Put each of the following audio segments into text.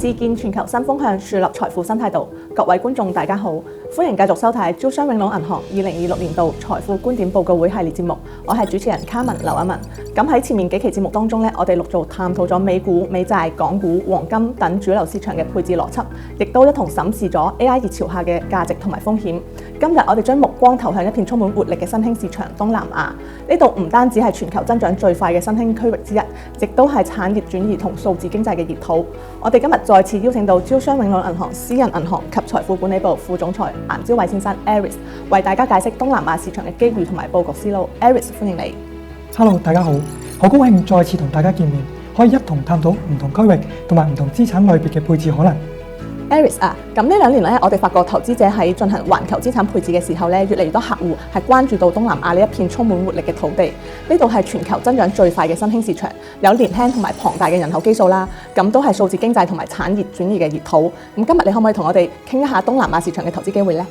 自建全球新風向，樹立財富新態度。各位觀眾大家好，歡迎繼續收睇招商永隆銀行2026年度財富觀點報告會系列節目。我係主持人卡文劉阿文。咁喺前面幾期節目當中咧，我哋陸續探討咗美股、美債、港股、黃金等主流市場嘅配置邏輯，亦都一同審視咗 AI 熱潮下嘅價值同埋風險。今日我哋將目光投向一片充滿活力嘅新興市場東南亞。呢度唔單止係全球增長最快嘅新興區域之一，亦都係產業轉移同數字經濟嘅熱土。我哋今日再次邀請到招商永隆銀行私人銀行及財富管理部副總裁顏朝偉先生 Aris 為大家解釋東南亞市場嘅機遇同埋佈局思路。Aris， 歡迎你。Hello， 大家好，好高興再次同大家見面，可以一同探討唔同區域同埋唔同資產類別嘅配置可能。Aris 啊，咁呢2年咧，我哋發覺投資者喺進行環球資產配置嘅時候咧，越嚟越多客戶係關注到東南亞呢一片充滿活力嘅土地。呢度係全球增長最快嘅新興市場，有年輕同埋龐大嘅人口基數啦，咁都係數字經濟同埋產業轉移嘅熱土。咁今日你可唔可以同我哋傾一下東南亞市場嘅投資機會呢？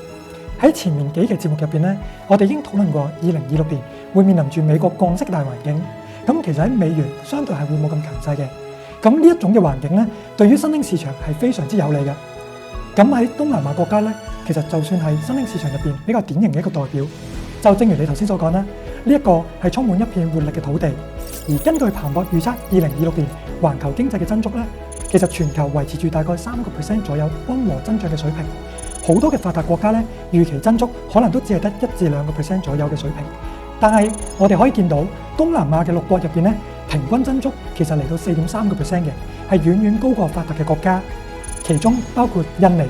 喺前面幾期節目入邊咧，我哋已經討論過2026年會面臨住美國降息大環境。咁其實喺美元相對係會冇咁強勢嘅。咁呢一種嘅環境咧，對於新興市場係非常之有利嘅。咁喺東南亞國家咧，其實就算係新興市場入邊比較典型嘅一個代表，就正如你頭先所講啦，呢一個係充滿一片活力嘅土地。而根據彭博預測2026年環球經濟嘅增速咧，其實全球維持住大概3% 左右溫和增長嘅水平。好多嘅發達國家咧，預期增速可能都只係得1至2% 左右嘅水平。但係我哋可以見到東南亞嘅6國入邊咧，平均增速其實嚟到4.3% 嘅，係遠遠高過發達嘅國家。其中包括印尼、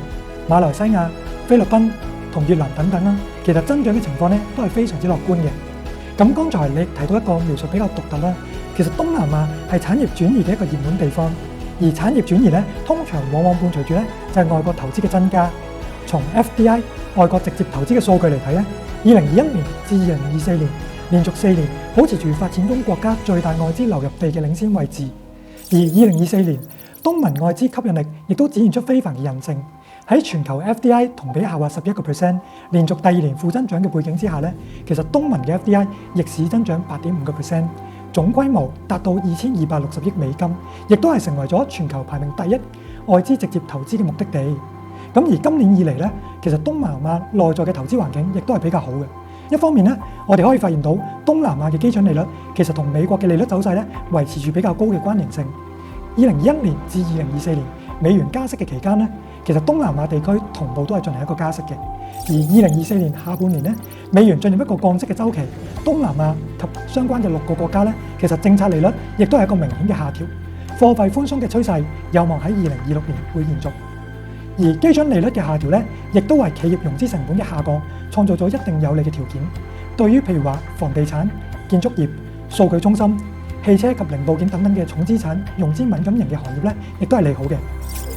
馬來西亞、菲律賓同越南等等啦，其實增長嘅情況咧都係非常之樂觀嘅。咁剛才你提到一個描述比較獨特啦，其實東南亞係產業轉移嘅一個熱門地方，而產業轉移咧通常往往伴隨住咧就係外國投資嘅增加。從 FDI 外國直接投資嘅數據嚟睇咧，2021年至2024年連續4年保持住發展中國家最大外資流入地嘅領先位置，而2024年東盟外資吸引力亦都展現出非凡嘅韌性。喺全球 FDI 同比下滑11%，連續第2年負增長嘅背景之下咧，其實東盟嘅 FDI 逆市增長8.5%，總規模達到2260億美金，亦都係成為咗全球排名第1外資直接投資嘅目的地。咁而今年以嚟咧，其實東南亞內在嘅投資環境亦都係比較好嘅。一方面咧，我哋可以發現到東南亞嘅基準利率其實同美國嘅利率走勢咧維持住比較高嘅關聯性。2021年至2024年美元加息嘅期間咧，其實東南亞地區同步都係進行一個加息嘅。而2024年下半年咧，美元進入一個降息嘅週期，東南亞及相關嘅6個國家咧，其實政策利率亦都係一個明顯嘅下調，貨幣寬鬆嘅趨勢有望喺2026年會延續。而基準利率嘅下調咧，亦都為企業融資成本嘅下降創造咗一定有利嘅條件。對於譬如話房地產、建築業、數據中心、汽車及零部件等等嘅重資產融資敏感型嘅行業咧，亦都係利好嘅。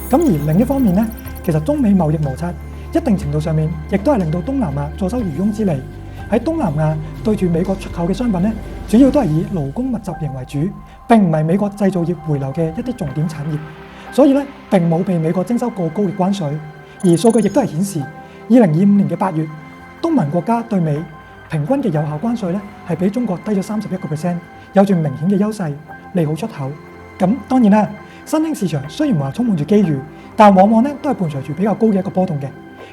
咁而另一方面咧，其實中美貿易摩擦一定程度上面，亦都係令到東南亞坐收漁翁之利。喺東南亞對住美國出口嘅商品咧，主要都係以勞工密集型為主，並唔係美國製造業回流嘅一啲重點產業，所以咧並冇被美國徵收過高嘅關稅。而數據亦都係顯示，2025年嘅8月，東盟國家對美平均嘅有效關稅咧係比中國低咗31%，有住明顯嘅優勢，利好出口。咁當然啦，新興市場雖然話充滿住機遇，但往往咧都係伴隨住比較高嘅一個波動嘅。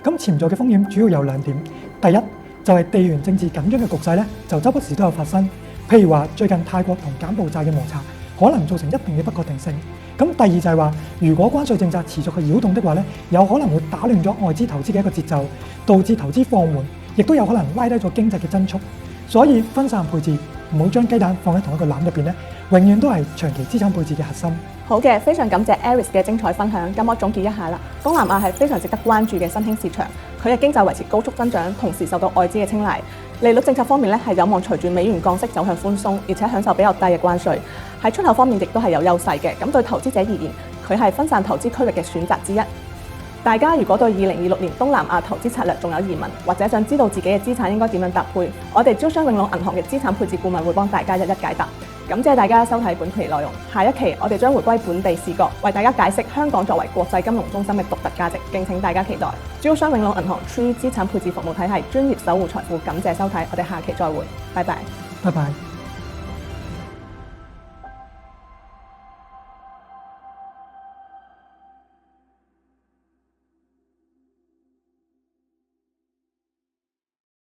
咁潛在嘅風險主要有2點，第一就係地緣政治緊張嘅局勢咧，就周不時都有發生。譬如話最近泰國同柬埔寨嘅摩擦，可能造成一定嘅不確定性。咁第二就係話，如果關稅政策持續去擾動的話咧，有可能會打亂咗外資投資嘅一個節奏，導致投資放緩，亦都有可能拉低咗經濟嘅增速。所以分散配置，唔好將雞蛋放喺同一個籃入邊咧，永遠都係長期資產配置嘅核心。好嘅，非常感謝 Aris 嘅精彩分享。咁我總結一下啦，東南亞係非常值得關注嘅新興市場，佢嘅經濟維持高速增長，同時受到外資嘅青睞。利率政策方面咧，係有望隨住美元降息走向寬鬆，而且享受比較低嘅關稅。喺出口方面亦都係有優勢嘅。咁對投資者而言，佢係分散投資區域嘅選擇之一。大家如果對2026年東南亞投資策略仲有疑問，或者想知道自己嘅資產應該點樣搭配，我哋招商永隆銀行嘅資產配置顧問會幫大家一一解答。感謝大家收睇本期內容，下一期我哋將回歸本地視角，為大家解釋香港作為國際金融中心嘅獨特價值，敬請大家期待。招商永隆銀行 Tree 資產配置服務體系，專業守護財富，感謝收睇，我哋下期再會，拜拜。拜拜。